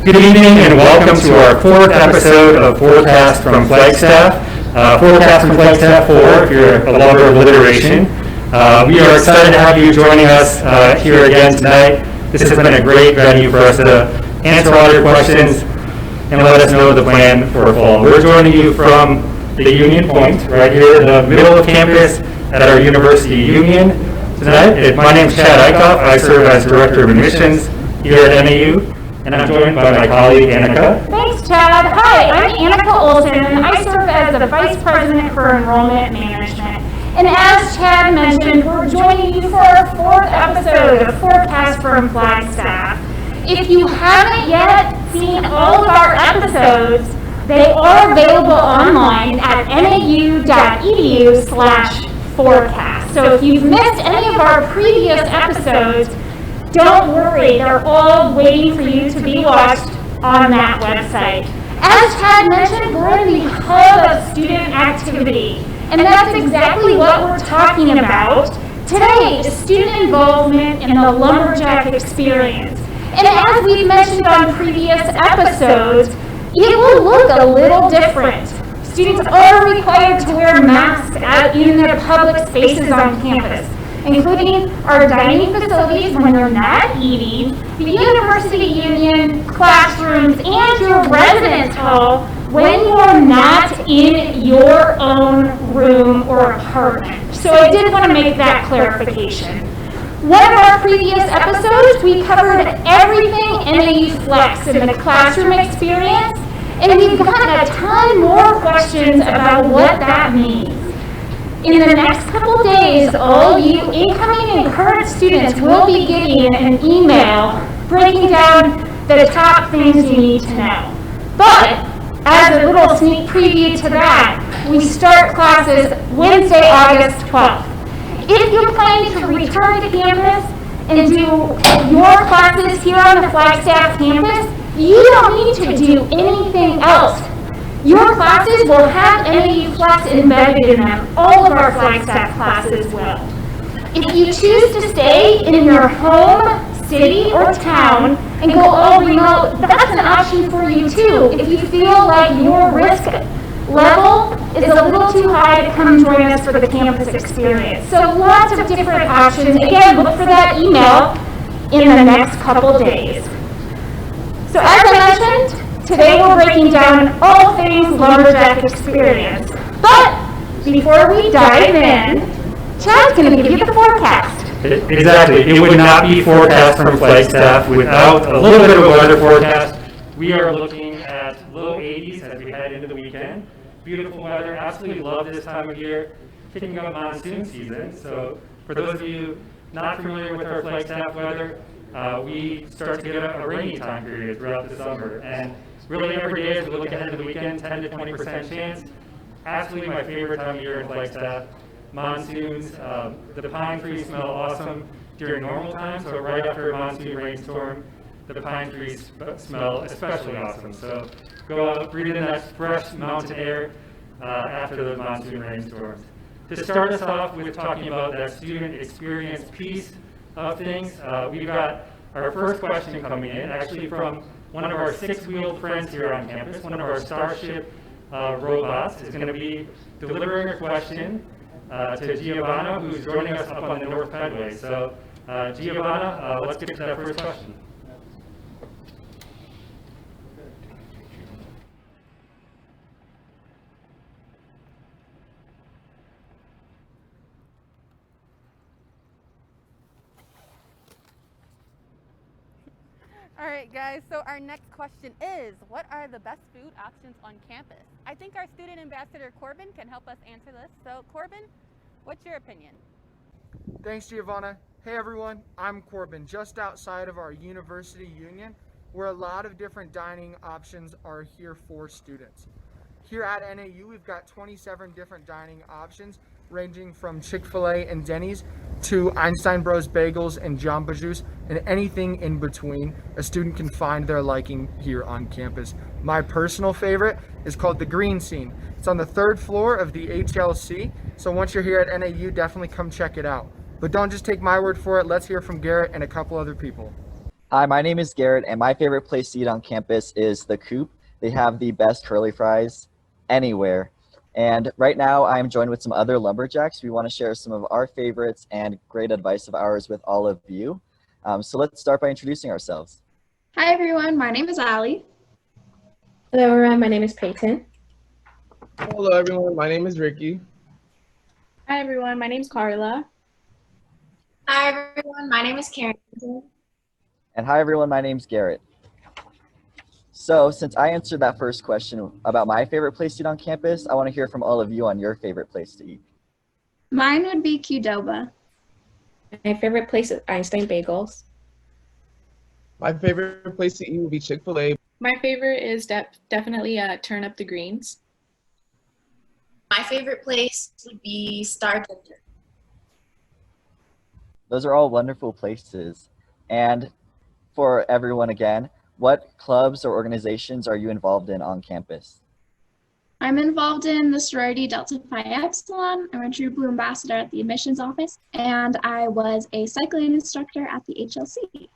Good evening and welcome to our fourth episode of Forecast from Flagstaff. Forecast from Flagstaff 4, if you're a lover of alliteration. We are excited to have you joining us here again tonight. This has been a great venue for us to answer all your questions and let us know the plan for fall. We're joining you from the Union Point, right here in the middle of campus at our University Union tonight. My name is Chad Eichhoff. I serve as Director of Admissions here at NAU. And I'm joined by my colleague, Annika. Thanks, Chad. Hi, I'm Annika Olson. I serve as the Vice President for Enrollment Management. And as Chad mentioned, we're joining you for our fourth episode of Forecast from Flagstaff. If you haven't yet seen all of our episodes, they are available online at nau.edu/forecast. So if you've missed any of our previous episodes, don't worry, they're all waiting for you to be watched on that website. As Chad mentioned, we're in the hub of student activity, and that's exactly what we're talking about today, is student involvement in the lumberjack experience. And as we've mentioned on previous episodes, it will look a little different. Students are required to wear masks out in their public spaces on campus, including our dining facilities when you're not eating, the University Union, classrooms, and your residence hall when you're not in your own room or apartment. So I did want to make that clarification. One of our previous episodes, we covered everything NAU Flex in the classroom experience, and we've gotten a ton more questions about what that means. In the next couple days, all you incoming and current students will be getting an email breaking down the top things you need to know. But as a little sneak preview to that, we start classes Wednesday, August 12th. If you're planning to return to campus and do your classes here on the Flagstaff campus, you don't need to do anything else. Your classes will have NAU Flex embedded in them. All of our Flagstaff classes will. If you choose to stay in your home, city, or town and go all remote, that's an option for you too. If you feel like your risk level is a little too high to come join us for the campus experience. So lots of different options. Again, look for that email in the next couple days. So as I mentioned, today we're breaking down all things lumberjack experience. But before we dive in, Chad's going to give you the forecast. Exactly. It would not be Forecast from Flagstaff without a little bit of a weather forecast. We are looking at low 80s as we head into the weekend. Beautiful weather. Absolutely love this time of year. Kicking up monsoon season. So for those of you not familiar with our Flagstaff weather, we start to get a rainy time period throughout the summer. And really every day as we look ahead to the weekend, 10 to 20% chance. Absolutely my favorite time of year in Flagstaff. Monsoons, the pine trees smell awesome during normal times, so right after a monsoon rainstorm, the pine trees smell especially awesome. So go out, breathe in that fresh mountain air after the monsoon rainstorms. To start us off with talking about that student experience piece of things, we've got our first question coming in, actually from one of our six-wheeled friends here on campus, one of our Starship robots, is going to be delivering a question to Giovanna, who's joining us up on the North Pedway. So, Giovanna, let's get to that first question. All right, guys, so our next question is, what are the best food options on campus? I think our student ambassador, Corbin, can help us answer this. So, Corbin, what's your opinion? Thanks, Giovanna. Hey, everyone, I'm Corbin, just outside of our University Union, where a lot of different dining options are here for students. Here at NAU, we've got 27 different dining options, ranging from Chick-fil-A and Denny's to Einstein Bros Bagels and Jamba Juice, and anything in between a student can find their liking here on campus. My personal favorite is called the Green Scene. It's on the 3rd floor of the HLC, so once you're here at NAU, definitely come check it out. But don't just take my word for it. Let's hear from Garrett and a couple other people. Hi, my name is Garrett, and my favorite place to eat on campus is the Coop. They have the best curly fries anywhere. And right now, I am joined with some other lumberjacks. We want to share some of our favorites and great advice of ours with all of you. So let's start by introducing ourselves. Hi everyone, my name is Allie. Hello everyone, my name is Peyton. Hello everyone, my name is Ricky. Hi everyone, my name is Carla. Hi everyone, my name is Karen. And hi everyone, my name's Garrett. So since I answered that first question about my favorite place to eat on campus, I want to hear from all of you on your favorite place to eat. Mine would be Qdoba. My favorite place is Einstein Bagels. My favorite place to eat would be Chick-fil-A. My favorite is definitely Turn Up the Greens. My favorite place would be Star Ginger. Those are all wonderful places. And for everyone again, what clubs or organizations are you involved in on campus? I'm involved in the sorority Delta Phi Epsilon. I'm a True Blue ambassador at the admissions office, and I was a cycling instructor at the HLC.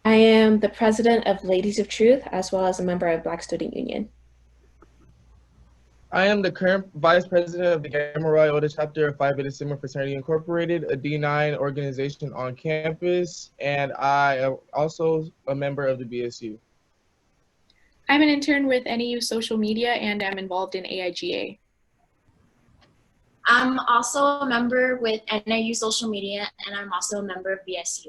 I am the president of Ladies of Truth, as well as a member of Black Student Union. I am the current vice president of the Gamma Rho Iota chapter of Phi Beta Sigma Fraternity Incorporated, a D9 organization on campus, and I am also a member of the BSU. I'm an intern with NAU social media and I'm involved in AIGA. I'm also a member with NAU social media, and I'm also a member of BSU.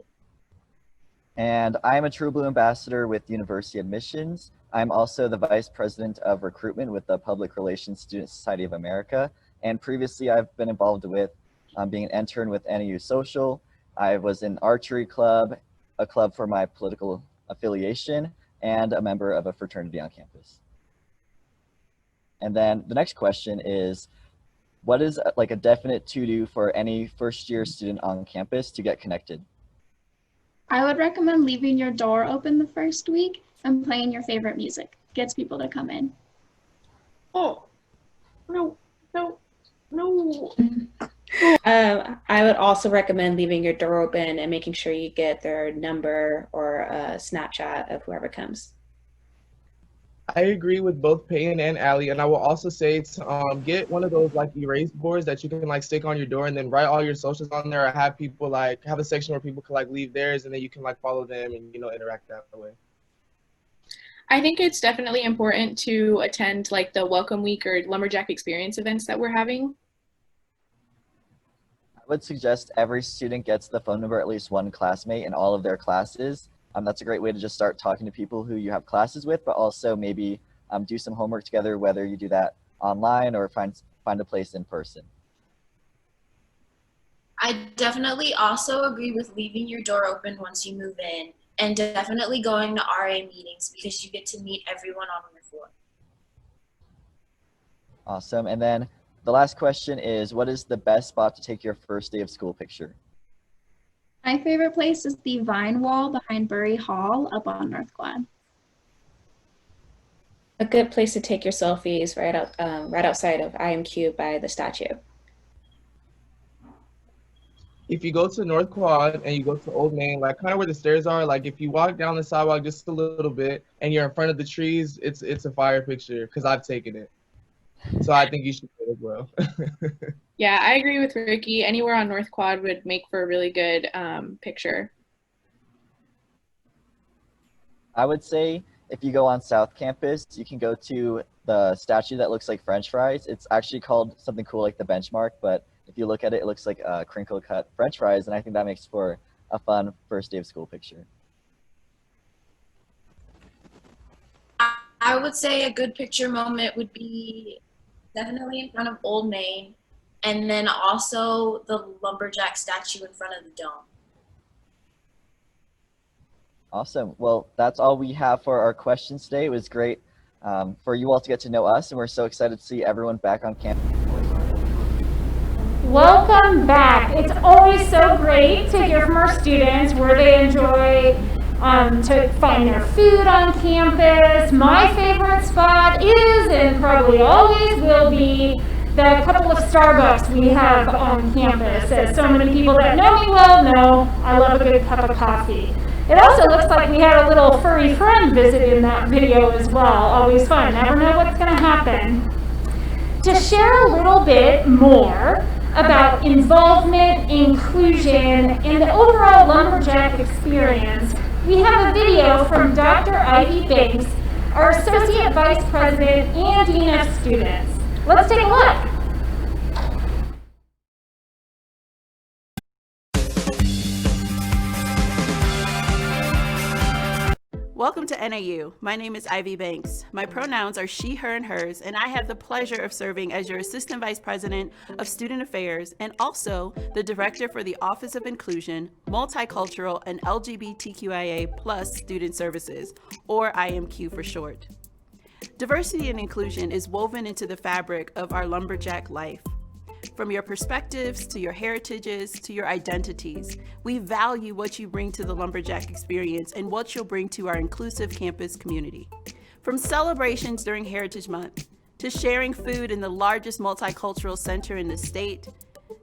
And I'm a True Blue ambassador with University Admissions. I'm also the vice president of recruitment with the Public Relations Student Society of America. And previously I've been involved with being an intern with NAU Social. I was in archery club, a club for my political affiliation, and a member of a fraternity on campus. And then the next question is, what is like a definite to-do for any first-year student on campus to get connected? I would recommend leaving your door open the first week and playing your favorite music. Gets people to come in. Oh, no. I would also recommend leaving your door open and making sure you get their number or a Snapchat of whoever comes. I agree with both Peyton and Allie, and I will also say to get one of those like erase boards that you can like stick on your door and then write all your socials on there, or have people like have a section where people can like leave theirs and then you can like follow them and interact that way. I think it's definitely important to attend like the Welcome Week or Lumberjack Experience events that we're having. I would suggest every student gets the phone number of at least one classmate in all of their classes. That's a great way to just start talking to people who you have classes with, but also maybe do some homework together, whether you do that online or find a place in person. I definitely also agree with leaving your door open once you move in, and definitely going to RA meetings because you get to meet everyone on your floor. Awesome. And then the last question is, what is the best spot to take your first day of school picture? My favorite place is the Vine Wall behind Bury Hall up on North Quad. A good place to take your selfies right outside of IMQ by the statue. If you go to North Quad and you go to Old Main, like kind of where the stairs are, like if you walk down the sidewalk just a little bit and you're in front of the trees, it's a fire picture because I've taken it. So I think you should do it as well. Yeah, I agree with Ricky. Anywhere on North Quad would make for a really good picture. I would say if you go on South Campus, you can go to the statue that looks like French fries. It's actually called something cool like the Benchmark, but if you look at it, it looks like crinkle cut French fries, and I think that makes for a fun first day of school picture. I would say a good picture moment would be definitely in front of Old Main, and then also the lumberjack statue in front of the dome. Awesome. Well, that's all we have for our questions today. It was great for you all to get to know us, and we're so excited to see everyone back on campus. Welcome back. It's always so great to hear from our students where they enjoy to find their food on campus. My favorite spot is, and probably always will be, the couple of Starbucks we have on campus. As so many people that know me well know, I love a good cup of coffee. It also looks like we had a little furry friend visit in that video as well. Always fun, never know what's going to happen. To share a little bit more about involvement, inclusion, and the overall lumberjack experience, we have a video from Dr. Ivy Banks, our Associate Vice President and Dean of Students. Let's take a look. Welcome to NAU. My name is Ivy Banks. My pronouns are she, her, and hers, and I have the pleasure of serving as your Assistant Vice President of Student Affairs and also the Director for the Office of Inclusion, Multicultural, and LGBTQIA+ Student Services, or IMQ for short. Diversity and inclusion is woven into the fabric of our lumberjack life. From your perspectives, to your heritages, to your identities, we value what you bring to the lumberjack experience and what you'll bring to our inclusive campus community. From celebrations during Heritage Month, to sharing food in the largest multicultural center in the state,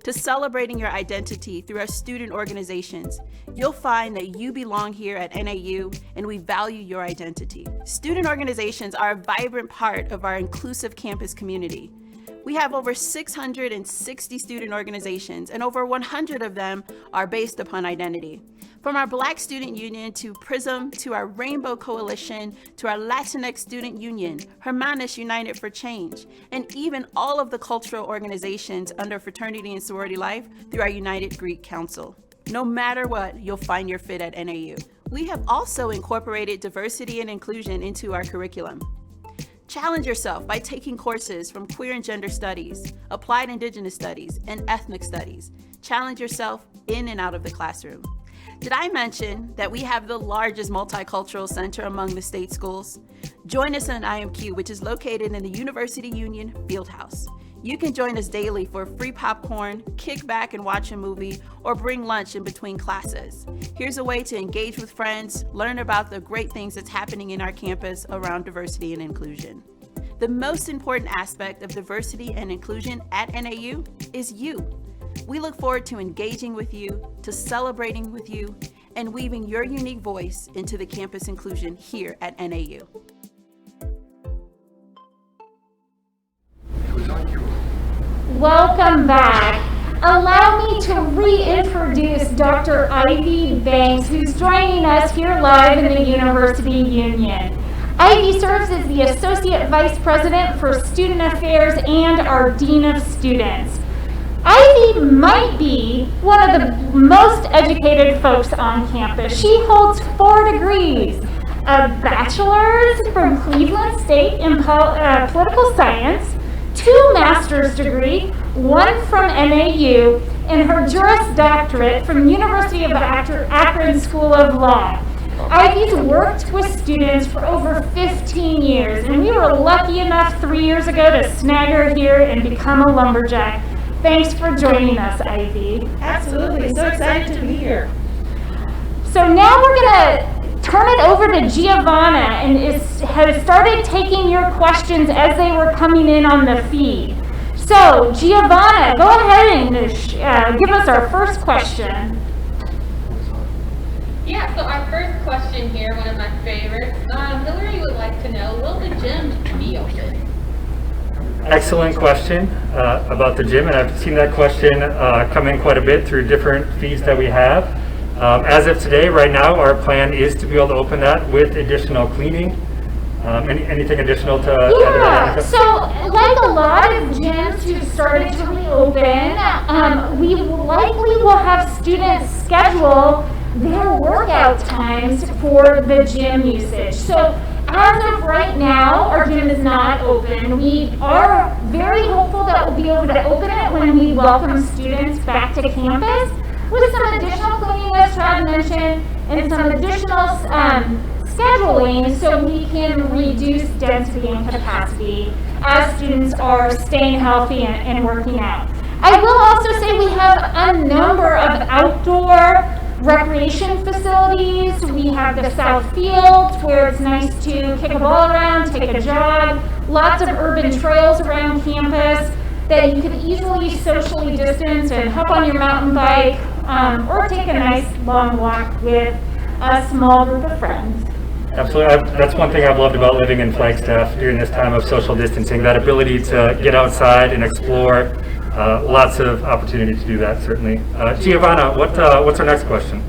to celebrating your identity through our student organizations, you'll find that you belong here at NAU and we value your identity. Student organizations are a vibrant part of our inclusive campus community. We have over 660 student organizations, and over 100 of them are based upon identity. From our Black Student Union to PRISM, to our Rainbow Coalition, to our Latinx Student Union, Hermanas United for Change, and even all of the cultural organizations under fraternity and sorority life through our United Greek Council. No matter what, you'll find your fit at NAU. We have also incorporated diversity and inclusion into our curriculum. Challenge yourself by taking courses from queer and gender studies, applied indigenous studies, and ethnic studies. Challenge yourself in and out of the classroom. Did I mention that we have the largest multicultural center among the state schools? Join us in IMQ, which is located in the University Union Fieldhouse. You can join us daily for free popcorn, kick back and watch a movie, or bring lunch in between classes. Here's a way to engage with friends, learn about the great things that's happening in our campus around diversity and inclusion. The most important aspect of diversity and inclusion at NAU is you. We look forward to engaging with you, to celebrating with you, and weaving your unique voice into the campus inclusion here at NAU. Welcome back. Allow me to reintroduce Dr. Ivy Banks, who's joining us here live in the University Union. Ivy serves as the Associate Vice President for Student Affairs and our Dean of Students. Ivy might be one of the most educated folks on campus. She holds 4 degrees, a bachelor's from Cleveland State in political science, 2 master's degree, 1 from NAU, and her Juris Doctorate from University of Akron School of Law. Ivy's worked with students for over 15 years, and we were lucky enough 3 years ago to snag her here and become a lumberjack. Thanks for joining us, Ivy. Absolutely, so excited to be here. So now we're gonna turn it over to Giovanna, and has started taking your questions as they were coming in on the feed. So Giovanna, go ahead and give us our first question. Yeah, so our first question here, one of my favorites. Hillary would like to know, will the gym be open? Excellent question about the gym, and I've seen that question come in quite a bit through different feeds that we have. As of today, right now, our plan is to be able to open that with additional cleaning. Anything additional to add to that? Yeah, so like a lot of gyms who've started to reopen, we likely will have students schedule their workout times for the gym usage. So as of right now, our gym is not open. We are very hopeful that we'll be able to open it when we welcome students back to campus with some additional cleaning, as Chad mentioned, and some additional scheduling so we can reduce density and capacity as students are staying healthy and working out. I will also say we have a number of outdoor recreation facilities. We have the South Field where it's nice to kick a ball around, take a jog, lots of urban trails around campus. that you can easily socially distance and hop on your mountain bike, or take a nice long walk with a small group of friends. Absolutely. That's one thing I've loved about living in Flagstaff during this time of social distancing, that ability to get outside and explore. Lots of opportunity to do that, certainly. Giovanna, what's our next question?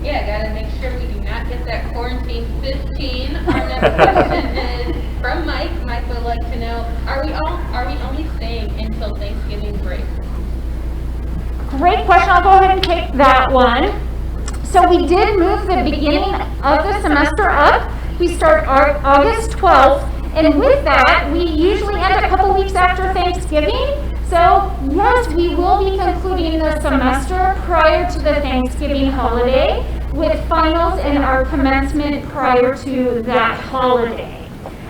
Yeah, gotta make sure we do not get that quarantine 15. Our next question is from Mike. Mike would like to know, are we only staying until Thanksgiving break? Great question. I'll go ahead and take that one. So we did move the beginning of the semester up. We start August 12th, and with that, we usually end a couple weeks after Thanksgiving. So yes, we will be concluding the semester prior to the Thanksgiving holiday, with finals and our commencement prior to that holiday.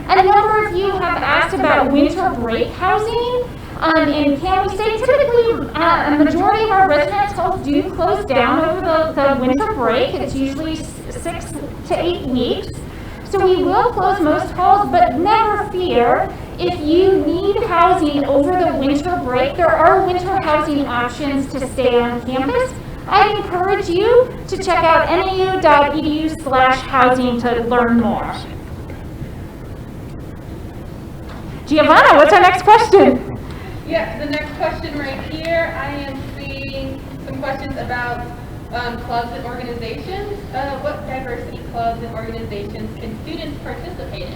A number of you have asked about winter break housing. In Kansas State, typically a majority of our residence halls do close down over the winter break. It's usually 6 to 8 weeks. So we will close most halls, but never fear. If you need housing over the winter break, there are winter housing options to stay on campus. I encourage you to check out nau.edu/housing to learn more. Giovanna, what's our next question? Yeah, the next question right here, I am seeing some questions about clubs and organizations. What diversity clubs and organizations can students participate in?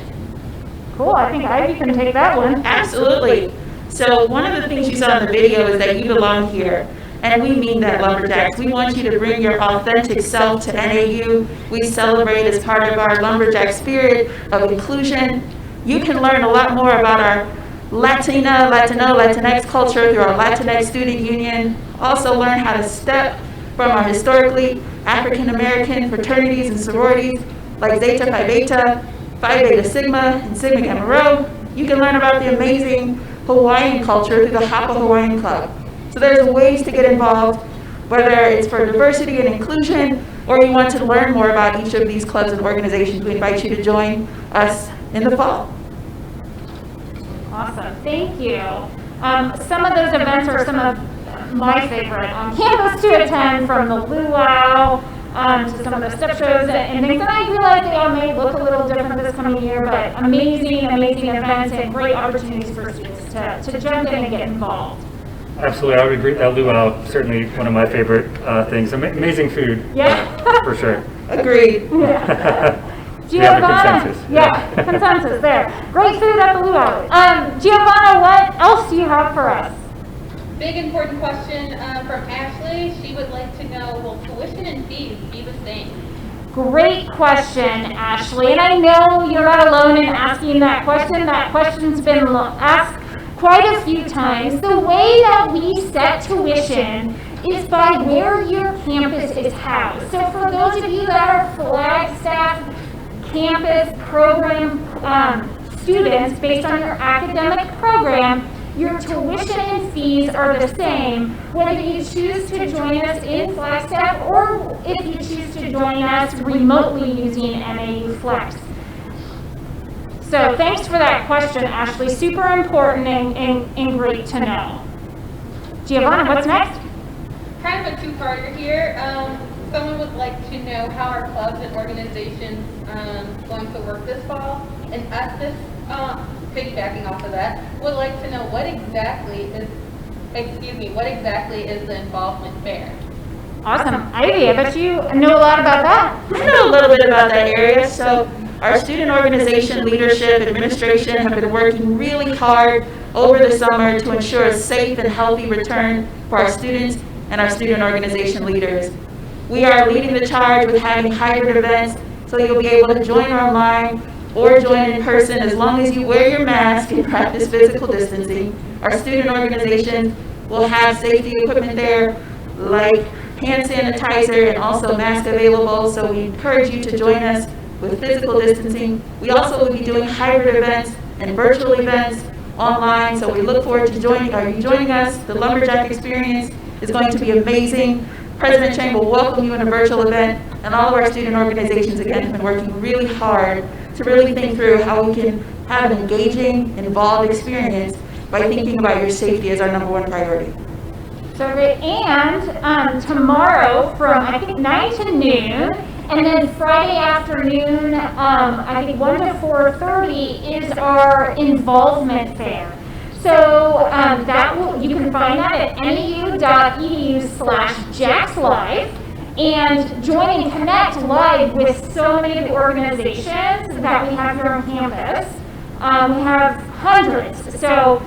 Cool, I think Ivy can take that one. Absolutely. So one of the things you saw in the video is that you belong here. And we mean that, Lumberjacks. We want you to bring your authentic self to NAU. We celebrate as part of our Lumberjack spirit of inclusion. You can learn a lot more about our Latino, Latinx culture through our Latinx Student Union. Also learn how to step from our historically African American fraternities and sororities like Zeta Phi Beta, Phi Beta Sigma, and Sigma Gamma Rho. You can learn about the amazing Hawaiian culture through the Hapa Hawaiian Club. So there's ways to get involved, whether it's for diversity and inclusion, or you want to learn more about each of these clubs and organizations. We invite you to join us in the fall. Awesome, thank you. Some of those events are some of my favorite on campus to attend, from the luau to some of the step shows and things. And I realize they all may look a little different this coming year, but amazing events and great opportunities for students to jump in and get involved. Absolutely, I would agree. That luau, certainly one of my favorite things. Amazing food, yeah, for sure. Agreed. Yeah. Giovanna, consensus. Yeah, consensus there. Great food at the luau. Giovanna, what else do you have for us? Big important question from Ashley. She would like to know, will tuition and fees be the same? Great question, Ashley. And I know you're not alone in asking that question. That question's been asked quite a few times. The way that we set tuition is by where your campus is housed. So for those of you that are Flagstaff campus program students, based on your academic program, your tuition and fees are the same whether you choose to join us in Flagstaff or if you choose to join us remotely using NAU Flex. So thanks for that question, Ashley. Super important and great to know. Giovanna, what's next? Kind of a two-parter here. Someone would like to know how our clubs and organizations going to work this fall, and us, this piggybacking off of that, would like to know what exactly is the involvement fair? Awesome. Ivy, I bet you know a lot about that. I know a little bit about that area. So our student organization, leadership, administration have been working really hard over the summer to ensure a safe and healthy return for our students and our student organization leaders. We are leading the charge with having hybrid events, so you'll be able to join online or join in person as long as you wear your mask and practice physical distancing. Our student organization will have safety equipment there, like hand sanitizer and also mask available, so we encourage you to join us with physical distancing. We also will be doing hybrid events and virtual events online, so we look forward to joining us. The Lumberjack experience is going to be amazing. President Chang will welcome you in a virtual event, and all of our student organizations, again, have been working really hard to really think through how we can have an engaging, involved experience by thinking about your safety as our #1 priority. So great. And tomorrow from, I think, 9 to noon, and then Friday afternoon, I think 1 to 4:30 is our involvement fair. So you can find that at nau.edu/jaxlive, and join and connect live with so many of the organizations that we have here on campus. We have hundreds, so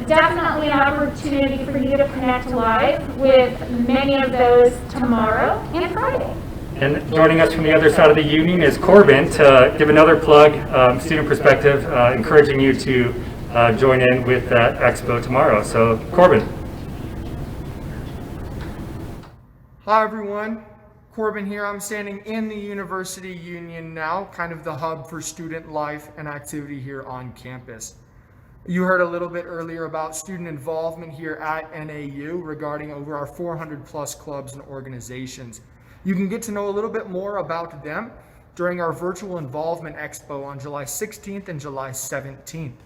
definitely an opportunity for you to connect live with many of those tomorrow and Friday. And joining us from the other side of the union is Corbin to give another plug, student perspective, encouraging you to join in with that expo tomorrow. So Corbin. Hi everyone, Corbin here. I'm standing in the University Union now, kind of the hub for student life and activity here on campus. You heard a little bit earlier about student involvement here at NAU regarding over our 400 plus clubs and organizations. You can get to know a little bit more about them during our virtual involvement expo on July 16th and July 17th.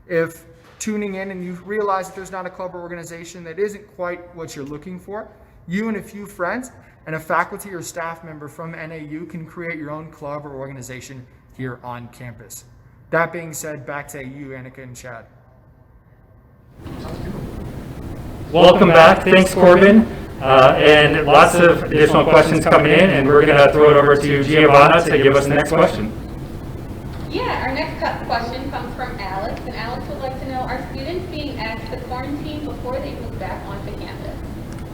If tuning in and you realize that there's not a club or organization that isn't quite what you're looking for, you and a few friends and a faculty or staff member from NAU can create your own club or organization here on campus. That being said, back to you, Annika and Chad. Welcome back. Thanks, Corbin. And lots of additional questions coming in, and we're going to throw it over to Giovanna to give us the next question. Yeah, our next question comes from Alex, and Alex would like to know, are students being asked to quarantine before they move back onto campus?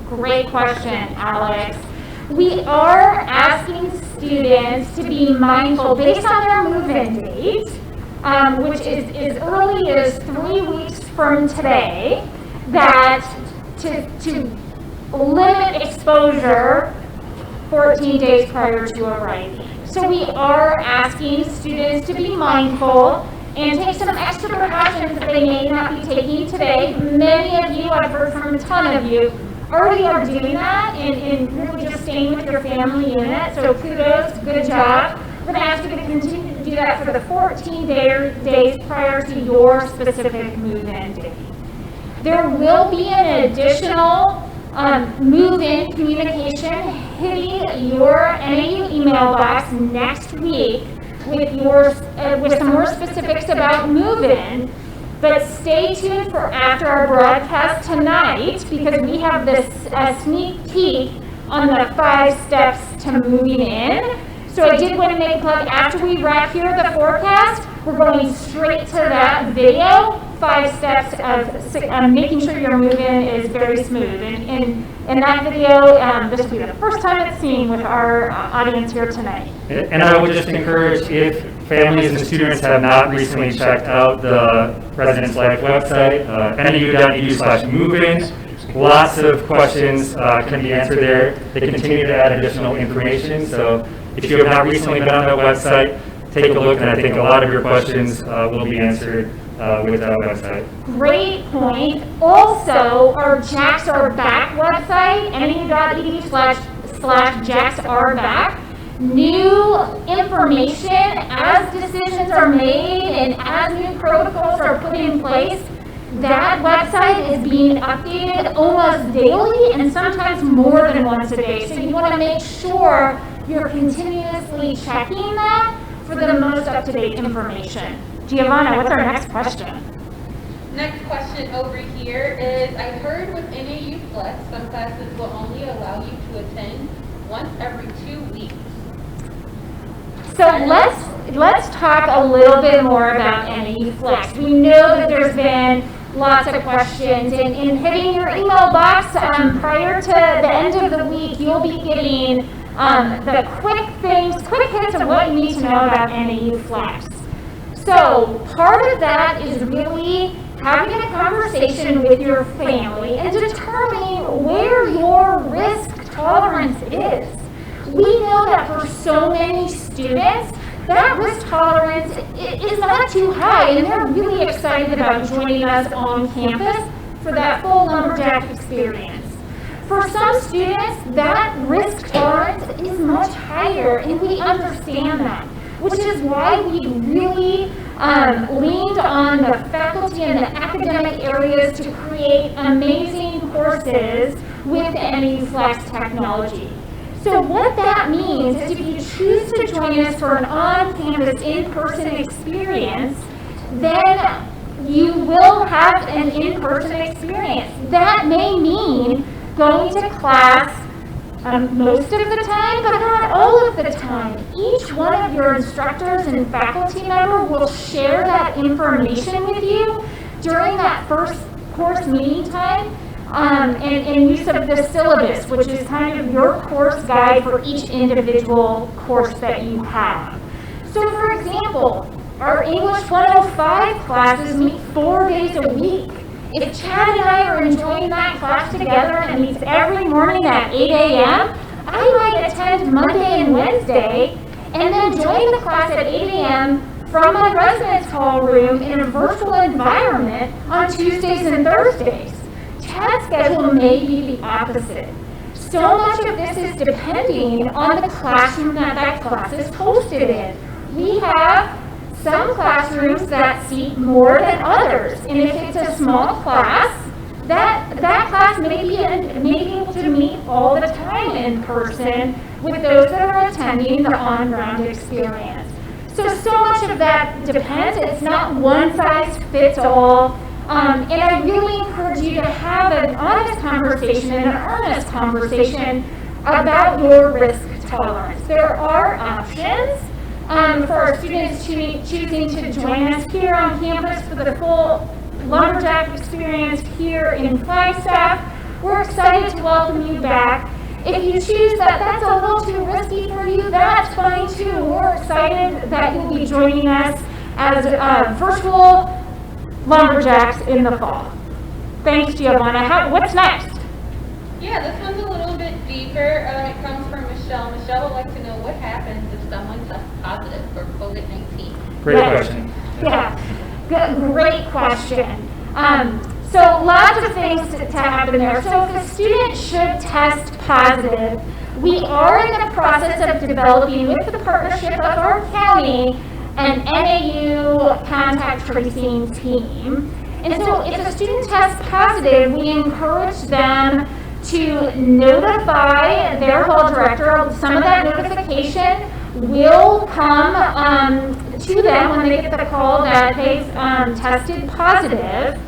Great question, Alex. We are asking students to be mindful based on their move-in date, which is as early as 3 weeks from today, that to limit exposure 14 days prior to arriving. So we are asking students to be mindful and take some extra precautions that they may not be taking today. Many of you, I've heard from a ton of you, already are doing that and really just staying with your family unit. So kudos, good job. We're going to ask you to continue to do that for the 14 days prior to your specific move-in date. There will be an additional move-in communication hitting your NAU email box next week with some more specifics about move-in. But stay tuned for after our broadcast tonight, because we have this sneak peek on the 5 steps to moving in. So I did want to make a plug. After we wrap here the forecast, we're going straight to that video, 5 steps of making sure your move-in is very smooth. And in that video, this will be the first time it's seen with our audience here tonight. And I would just encourage, if families and students have not recently checked out the Residence Life website, nau.edu/movein, lots of questions can be answered there. They continue to add additional information. So if you have not recently been on that website, take a look, and I think a lot of your questions will be answered with that website. Great point. Also, our Jax Are Back website, nau.edu/jaxareback. New information as decisions are made and as new protocols are put in place. That website is being updated almost daily and sometimes more than once a day. So you want to make sure you're continuously checking that for the most up-to-date information. Giovanna, what's our next question? Next question over here is, I heard with NAU Flex, some classes will only allow you to attend once every 2 weeks. So let's talk a little bit more about NAU Flex. We know that there's been lots of questions, and in hitting your email box prior to the end of the week, you'll be getting the quick hits of what you need to know about NAU Flex. So part of that is really having a conversation with your family and determining where your risk tolerance is. We know that for so many students, that risk tolerance is not too high, and they're really excited about joining us on campus for that full lumberjack experience. For some students, that risk tolerance is much higher, and we understand that. which is why we really leaned on the faculty and the academic areas to create amazing courses with NAU Flex technology. So what that means is if you choose to join us for an on-campus, in-person experience, then you will have an in-person experience. That may mean going to class most of the time, but not all of the time. Each one of your instructors and faculty member will share that information with you during that first course meeting time and use of the syllabus, which is kind of your course guide for each individual course that you have. So for example, our English 105 classes meet 4 days a week. If Chad and I are enjoying that class together and it meets every morning at 8 a.m., I might attend Monday and Wednesday and then join the class at 8 a.m. from my residence hall room in a virtual environment on Tuesdays and Thursdays. Chad's schedule may be the opposite. So much of this is depending on the classroom that class is hosted in. We have some classrooms that seat more than others, and if it's a small class, that class may be able to meet all the time in person with those that are attending the on-ground experience. So much of that depends. It's not one size fits all, and I really encourage you to have an honest conversation and an earnest conversation about your risk tolerance. There are options. For our students choosing to join us here on campus for the full Lumberjack experience here in Flagstaff. We're excited to welcome you back. If you choose that's a little too risky for you, that's fine too. We're excited that you'll be joining us as virtual Lumberjacks in the fall. Thanks, Giovanna. What's next? Yeah, this one's a little bit deeper. It comes from Michelle. Michelle would like to know what happens if someone tests positive for COVID-19. Great question. Yeah, great question. So lots of things to happen there. So if a student should test positive, we are in the process of developing with the partnership of our county an NAU contact tracing team. And so if a student tests positive, we encourage them to notify their hall director. Some of that notification will come to them when they get the call that they've tested positive.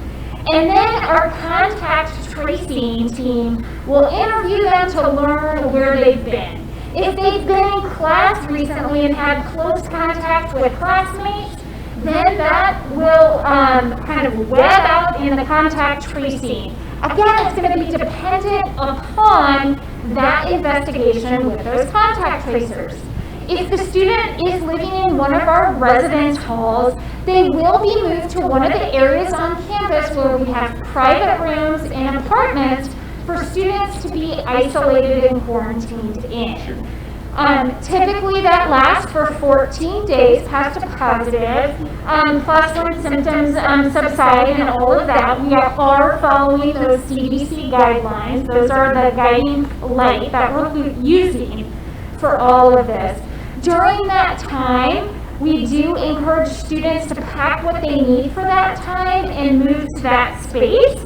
And then our contact tracing team will interview them to learn where they've been. If they've been in class recently and had close contact with classmates, then that will kind of web out in the contact tracing. Again, it's going to be dependent upon that investigation with those contact tracers. If the student is living in one of our residence halls, they will be moved to one of the areas on campus where we have private rooms and apartments for students to be isolated and quarantined in. Typically that lasts for 14 days past a positive, plus when symptoms subside and all of that. We are following those CDC guidelines. Those are the guiding light that we're using for all of this. During that time, we do encourage students to pack what they need for that time and move to that space.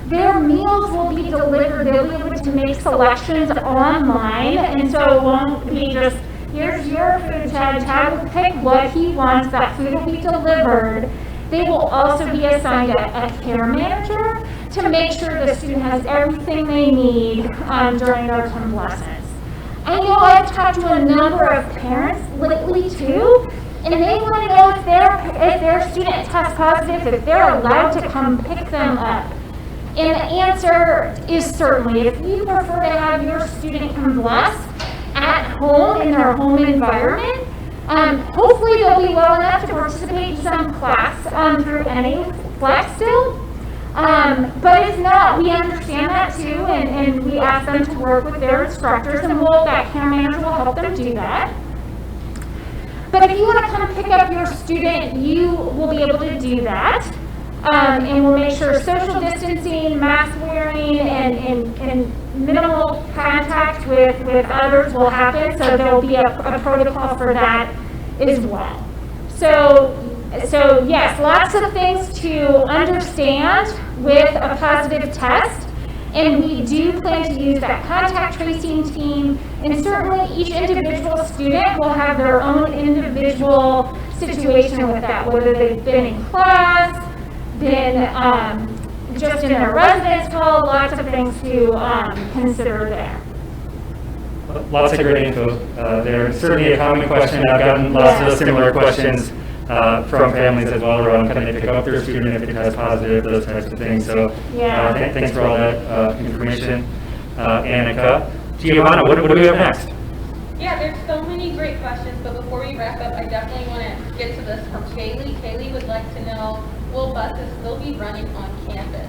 Their meals will be delivered. They'll be able to make selections online, and so it won't be just, here's your food, Chad. Chad will pick what he wants. That food will be delivered. They will also be assigned a care manager to make sure the student has everything they need during their convalescence. I know I've talked to a number of parents lately too, and they want to know if their student tests positive, if they're allowed to come pick them up. And the answer is certainly. If you prefer to have your student convalesce at home in their home environment, hopefully they'll be well enough to participate in some class through NAU Flex still. But if not, we understand that too, and we ask them to work with their instructors, and that care manager will help them do that. But if you want to come pick up your student, you will be able to do that. And we'll make sure social distancing, mask wearing, and minimal contact with others will happen. So there will be a protocol for that as well. So yes, lots of things to understand with a positive test. And we do plan to use that contact tracing team, and certainly each individual student will have their own individual situation with that, whether they've been in class, been just in their residence hall, lots of things to consider there. Lots of great info there. Certainly a common question. I've gotten lots of similar questions from families as well around can they pick up their student if it has positive, those types of things. So thanks for all that information, Annika. Giovanna, what do we have next? Yeah, there's so many great questions, but before we wrap up, I definitely want to get to this from Kaylee. Kaylee would like to know, will buses still be running on campus?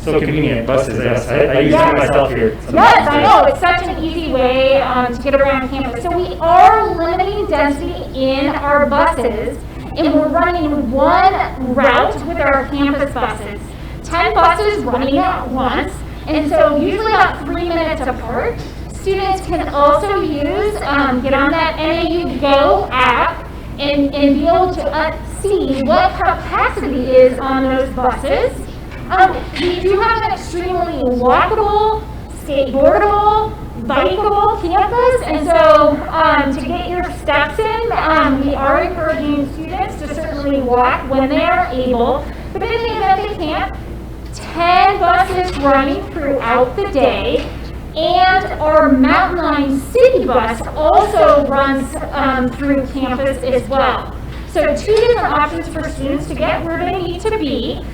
So convenient, buses, yes. I use them myself here. Yes, I know. It's such an easy way to get around campus. So we are limiting density in our buses, and we're running one route with our campus buses. 10 buses running at once, and so usually about 3 minutes apart. Students can also use, get on that NAU Go app and be able to see what capacity is on those buses. We do have an extremely walkable, skateboardable, bikeable campus, and so to get your steps in, we are encouraging students to certainly walk when they are able, but in the event they can't, 10 buses running throughout the day, and our Mountain Line City Bus also runs through campus as well. So 2 different options for students to get where they need to be.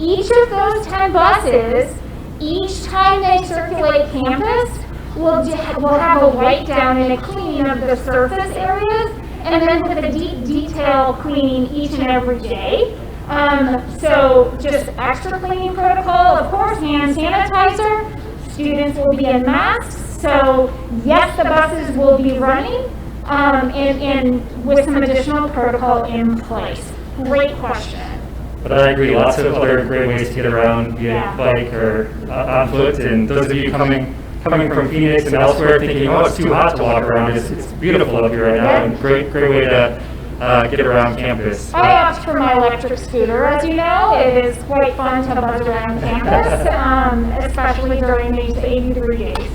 Each of those 10 buses, each time they circulate campus, will have a wipe down and a cleaning of the surface areas, and then with a deep detail cleaning each and every day. So just extra cleaning protocol, of course, hand sanitizer. Students will be in masks. So yes, the buses will be running, and with some additional protocol in place. Great question. But I agree, lots of other great ways to get around, be it bike or on foot. And those of you coming from Phoenix and elsewhere thinking, oh, it's too hot to walk around, it's beautiful up here right now, and great way to get around campus. I opted for my electric scooter, as you know. It is quite fun to buzz around campus, especially during these 80-degree days.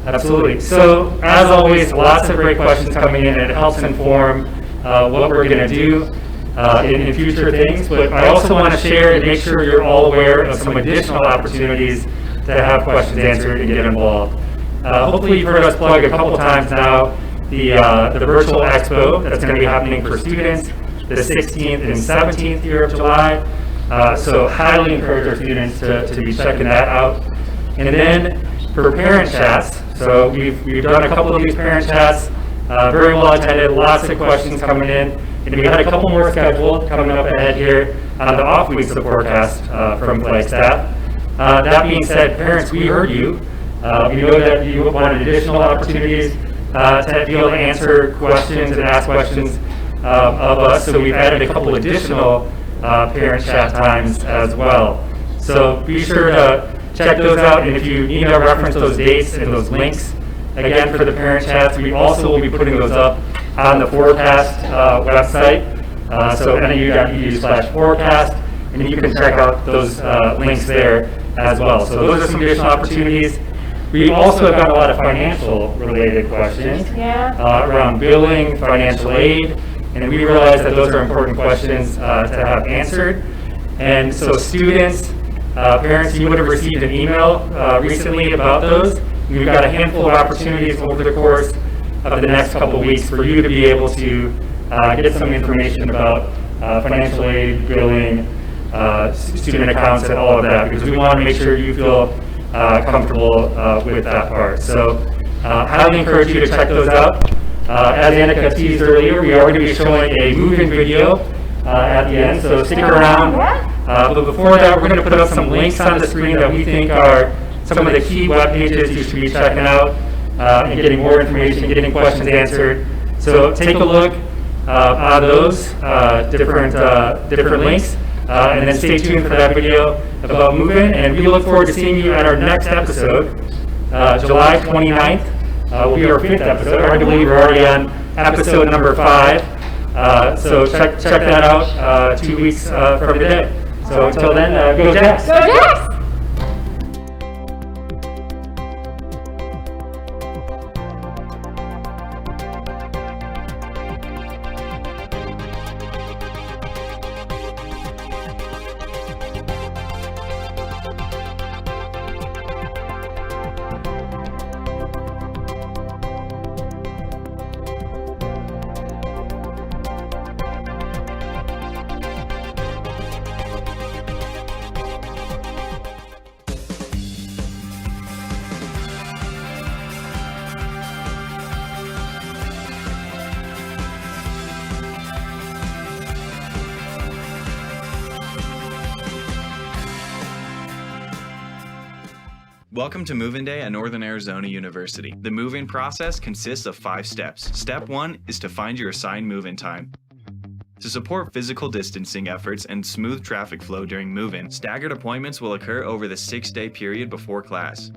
Absolutely. So, as always, lots of great questions coming in, and it helps inform what we're going to do in future things, but I also want to share and make sure you're all aware of some additional opportunities to have questions answered and get involved. Hopefully you've heard us plug a couple times now the virtual expo that's going to be happening for students the 16th and 17th here of July. So highly encourage our students to be checking that out. And then for parent chats, so we've done a couple of these parent chats, very well attended, lots of questions coming in. And we had a couple more scheduled coming up ahead here on the off weeks of the forecast from Flagstaff. That being said, parents, we heard you. We know that you wanted additional opportunities to be able to answer questions and ask questions of us. So we've added a couple additional parent chat times as well. So be sure to check those out. And if you need to reference those dates and those links, again, for the parent chats, we also will be putting those up on the forecast website, so nau.edu/forecast, and you can check out those links there as well. So those are some additional opportunities. We also have got a lot of financial related questions around billing, financial aid, and we realize that those are important questions to have answered. And so students, parents, you would have received an email recently about those. We've got a handful of opportunities over the course of the next couple of weeks for you to be able to get some information about financial aid, billing, student accounts, and all of that, because we want to make sure you feel comfortable with that part. So highly encourage you to check those out. As Annika teased earlier, we are going to be showing a MoveIn video at the end, so stick around. But before that, we're going to put up some links on the screen that we think are some of the key web pages you should be checking out and getting more information, getting questions answered. So take a look on those different links, and then stay tuned for that video about MoveIn. And we look forward to seeing you at our next episode, July 29th will be our 5th episode. Hard to believe we're already on episode number 5. So check that out 2 weeks from today. So until then, go Jacks! Go Jacks! Welcome to Move-In Day at Northern Arizona University. The move-in process consists of 5 steps. Step 1 is to find your assigned move-in time. To support physical distancing efforts and smooth traffic flow during move-in, staggered appointments will occur over the 6-day period before class.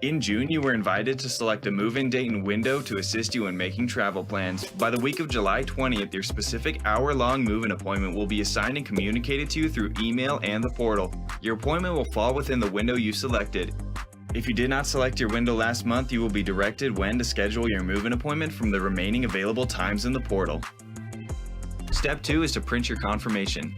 In June, you were invited to select a move-in date and window to assist you in making travel plans. By the week of July 20th, your specific hour-long move-in appointment will be assigned and communicated to you through email and the portal. Your appointment will fall within the window you selected. If you did not select your window last month, you will be directed when to schedule your move-in appointment from the remaining available times in the portal. Step 2 is to print your confirmation.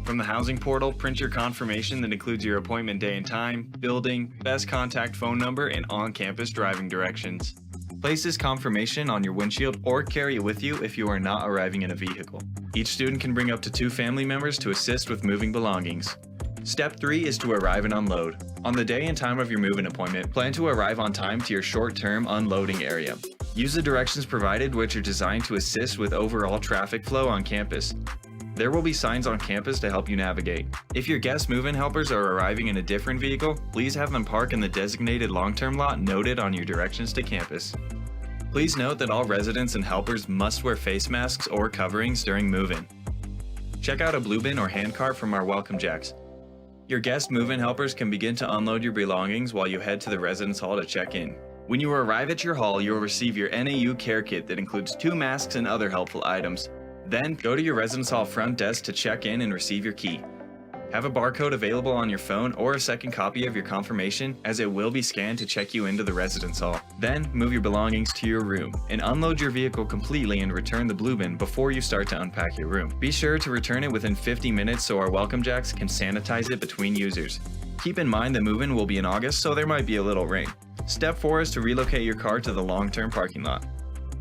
From the housing portal, print your confirmation that includes your appointment day and time, building, best contact phone number, and on-campus driving directions. Place this confirmation on your windshield or carry it with you if you are not arriving in a vehicle. Each student can bring up to 2 family members to assist with moving belongings. Step 3 is to arrive and unload. On the day and time of your move-in appointment, plan to arrive on time to your short-term unloading area. Use the directions provided, which are designed to assist with overall traffic flow on campus. There will be signs on campus to help you navigate. If your guest move-in helpers are arriving in a different vehicle, please have them park in the designated long-term lot noted on your directions to campus. Please note that all residents and helpers must wear face masks or coverings during move-in. Check out a blue bin or handcart from our welcome jacks. Your guest move-in helpers can begin to unload your belongings while you head to the residence hall to check in. When you arrive at your hall, you will receive your NAU care kit that includes 2 masks and other helpful items. Then, go to your residence hall front desk to check in and receive your key. Have a barcode available on your phone or a second copy of your confirmation, as it will be scanned to check you into the residence hall. Then, move your belongings to your room and unload your vehicle completely and return the blue bin before you start to unpack your room. Be sure to return it within 50 minutes so our welcome jacks can sanitize it between users. Keep in mind the move-in will be in August, so there might be a little rain. Step 4 is to relocate your car to the long-term parking lot.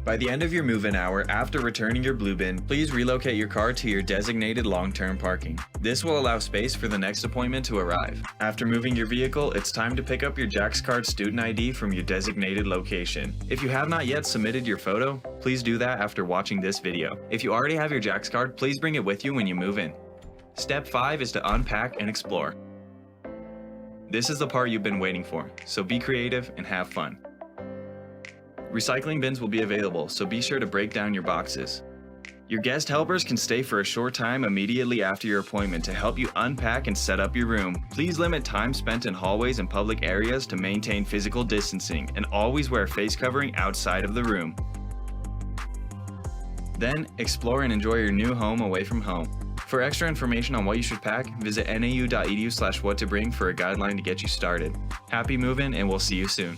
By the end of your move-in hour, after returning your blue bin, please relocate your car to your designated long-term parking. This will allow space for the next appointment to arrive. After moving your vehicle, it's time to pick up your Jax Card student ID from your designated location. If you have not yet submitted your photo, please do that after watching this video. If you already have your Jax Card, please bring it with you when you move in. Step 5 is to unpack and explore. This is the part you've been waiting for, so be creative and have fun. Recycling bins will be available, so be sure to break down your boxes. Your guest helpers can stay for a short time immediately after your appointment to help you unpack and set up your room. Please limit time spent in hallways and public areas to maintain physical distancing, and always wear face covering outside of the room. Then, explore and enjoy your new home away from home. For extra information on what you should pack, visit nau.edu/whattobring for a guideline to get you started. Happy move-in, and we'll see you soon.